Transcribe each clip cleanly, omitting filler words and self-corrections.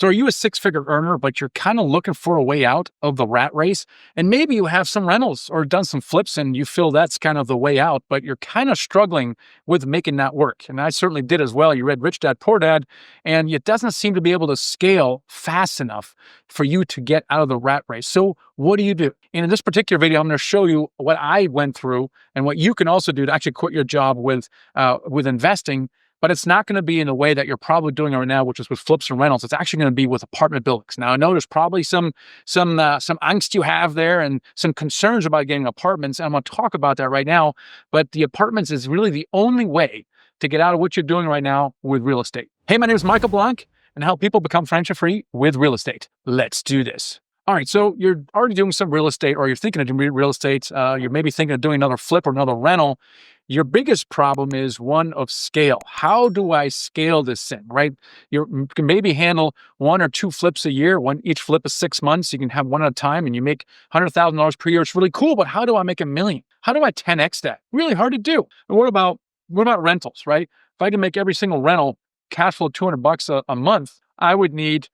So are you a six-figure earner, but you're kind of looking for a way out of the rat race? And maybe you have some rentals or done some flips and you feel that's kind of the way out, but you're kind of struggling with making that work. And I certainly did as well. You read Rich Dad, Poor Dad, and it doesn't seem to be able to scale fast enough for you to get out of the rat race. So what do you do? And in this particular video, I'm going to show you what I went through and what you can also do to actually quit your job with investing. But it's not going to be in the way that you're probably doing right now, which is with flips and rentals. It's actually going to be with apartment buildings. Now, I know there's probably some angst you have there and some concerns about getting apartments. And I'm going to talk about that right now. But the apartments is really the only way to get out of what you're doing right now with real estate. Hey, my name is Michael Blanc, and I help people become financial free with real estate. Let's do this. All right, so you're already doing some real estate, or you're thinking of doing real estate. You're maybe thinking of doing another flip or another rental. Your biggest problem is one of scale. How do I scale this thing, right? You can maybe handle one or two flips a year. Each flip is 6 months. You can have one at a time and you make $100,000 per year. It's really cool, but how do I make $1 million? How do I 10X that? Really hard to do. And what about rentals, right? If I can make every single rental cash flow $200 a month, I would need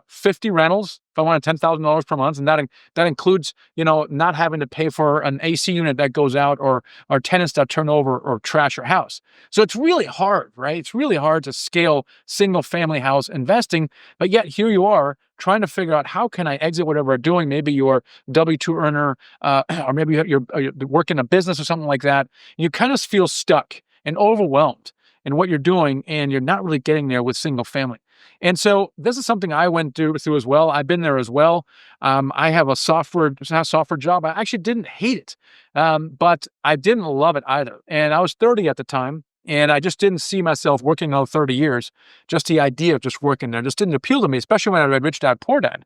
50 rentals if I wanted $10,000 per month, and that includes, not having to pay for an AC unit that goes out or tenants that turn over or trash your house. So it's really hard, right? It's really hard to scale single family house investing, but yet here you are trying to figure out how can I exit whatever I'm doing. Maybe you're a W-2 earner, or maybe you're working a business or something like that. And you kind of feel stuck and overwhelmed in what you're doing, and you're not really getting there with single family. And so this is something I went through as well. I've been there as well. I have a software job. I actually didn't hate it, but I didn't love it either. And I was 30 at the time, and I just didn't see myself working another 30 years. Just the idea of just working there just didn't appeal to me, especially when I read Rich Dad, Poor Dad.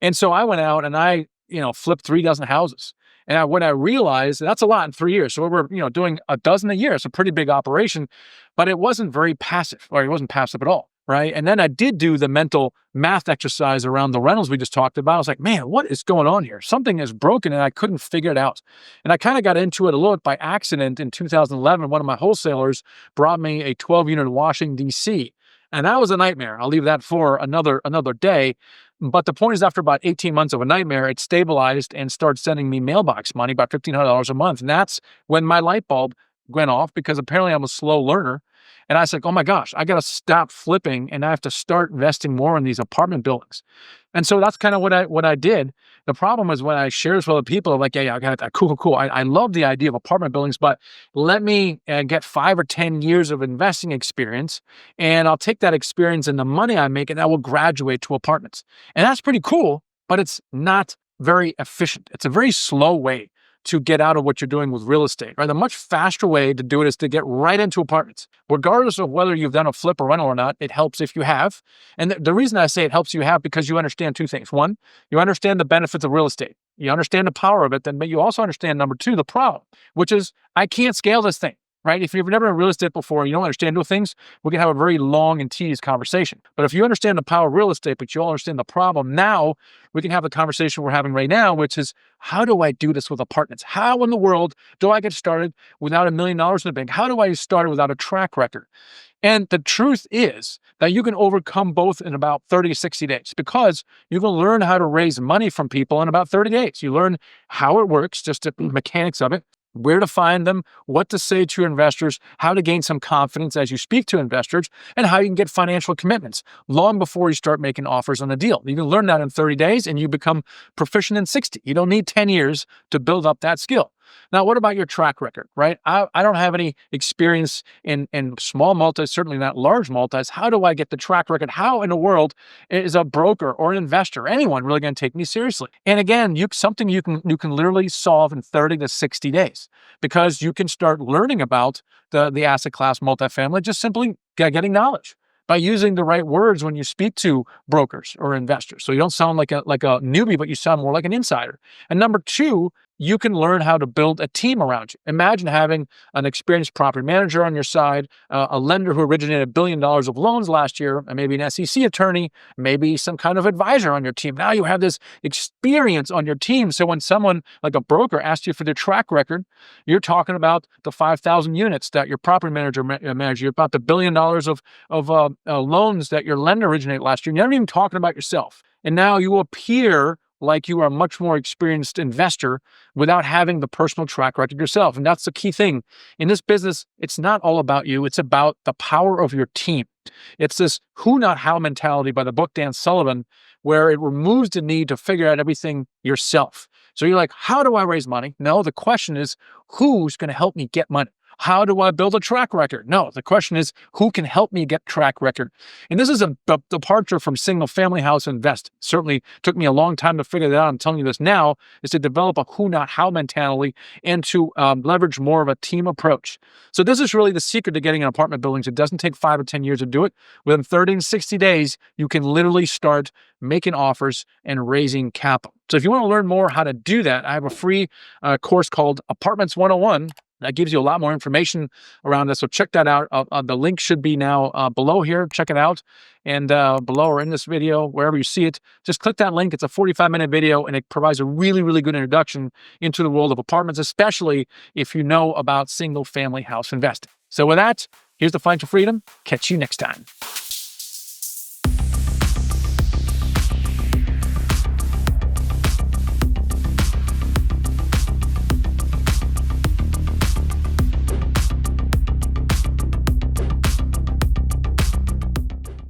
And so I went out and I, flipped 3 dozen houses. And when I realized that's a lot in 3 years, so we're doing a dozen a year. It's a pretty big operation, but it wasn't very passive, or it wasn't passive at all. Right. And then I did do the mental math exercise around the rentals we just talked about. I was like, man, what is going on here? Something is broken and I couldn't figure it out. And I kind of got into it a little bit by accident in 2011. One of my wholesalers brought me a 12-unit in Washington, D.C. And that was a nightmare. I'll leave that for another day. But the point is, after about 18 months of a nightmare, it stabilized and started sending me mailbox money, about $1,500 a month. And that's when my light bulb went off, because apparently I'm a slow learner. And I was like, oh my gosh, I got to stop flipping and I have to start investing more in these apartment buildings. And so that's kind of what I did. The problem is when I share this with other people, I'm like, yeah, I got that. Cool. I love the idea of apartment buildings, but let me get 5 or 10 years of investing experience, and I'll take that experience and the money I make and I will graduate to apartments. And that's pretty cool, but it's not very efficient. It's a very slow way to get out of what you're doing with real estate, right? The much faster way to do it is to get right into apartments. Regardless of whether you've done a flip or rental or not, it helps if you have. And the reason I say it helps you have, because you understand 2 things. One, you understand the benefits of real estate. You understand the power of it, but you also understand, number 2, the problem, which is I can't scale this thing. Right? If you've never done real estate before, you don't understand those things, we can have a very long and tedious conversation. But if you understand the power of real estate, but you all understand the problem, now we can have the conversation we're having right now, which is, how do I do this with apartments? How in the world do I get started without $1 million in the bank? How do I start without a track record? And the truth is that you can overcome both in about 30 to 60 days, because you can learn how to raise money from people in about 30 days. You learn how it works, just the mechanics of it, where to find them, what to say to your investors, how to gain some confidence as you speak to investors, and how you can get financial commitments long before you start making offers on a deal. You can learn that in 30 days and you become proficient in 60. You don't need 10 years to build up that skill. Now, what about your track record, right? I don't have any experience in small multis, certainly not large multis. How do I get the track record? How in the world is a broker or an investor, anyone, really going to take me seriously? And again, something you can literally solve in 30 to 60 days, because you can start learning about the asset class multifamily just simply getting knowledge by using the right words when you speak to brokers or investors. So you don't sound like a newbie, but you sound more like an insider. And number 2, you can learn how to build a team around you. Imagine having an experienced property manager on your side, a lender who originated $1 billion of loans last year, and maybe an SEC attorney, maybe some kind of advisor on your team. Now you have this experience on your team. So when someone like a broker asks you for their track record, you're talking about the 5,000 units that your property manager managed, you're about the $1 billion of loans that your lender originated last year. You're not even talking about yourself. And now you appear like you are a much more experienced investor without having the personal track record yourself. And that's the key thing. In this business, it's not all about you. It's about the power of your team. It's this who, not how mentality by the book Dan Sullivan, where it removes the need to figure out everything yourself. So you're like, how do I raise money? No, the question is, who's going to help me get money? How do I build a track record? No, the question is, who can help me get track record? And this is a departure from single family house investing. Certainly took me a long time to figure that out. I'm telling you this now, is to develop a who, not how mentality and to leverage more of a team approach. So this is really the secret to getting in apartment buildings. It doesn't take 5 or 10 years to do it. Within 30 and 60 days, you can literally start making offers and raising capital. So if you want to learn more how to do that, I have a free course called Apartments 101. That gives you a lot more information around this. So check that out. The link should be now below here. Check it out. And below or in this video, wherever you see it, just click that link. It's a 45-minute video, and it provides a really, really good introduction into the world of apartments, especially if you know about single-family house investing. So with that, here's the financial freedom. Catch you next time.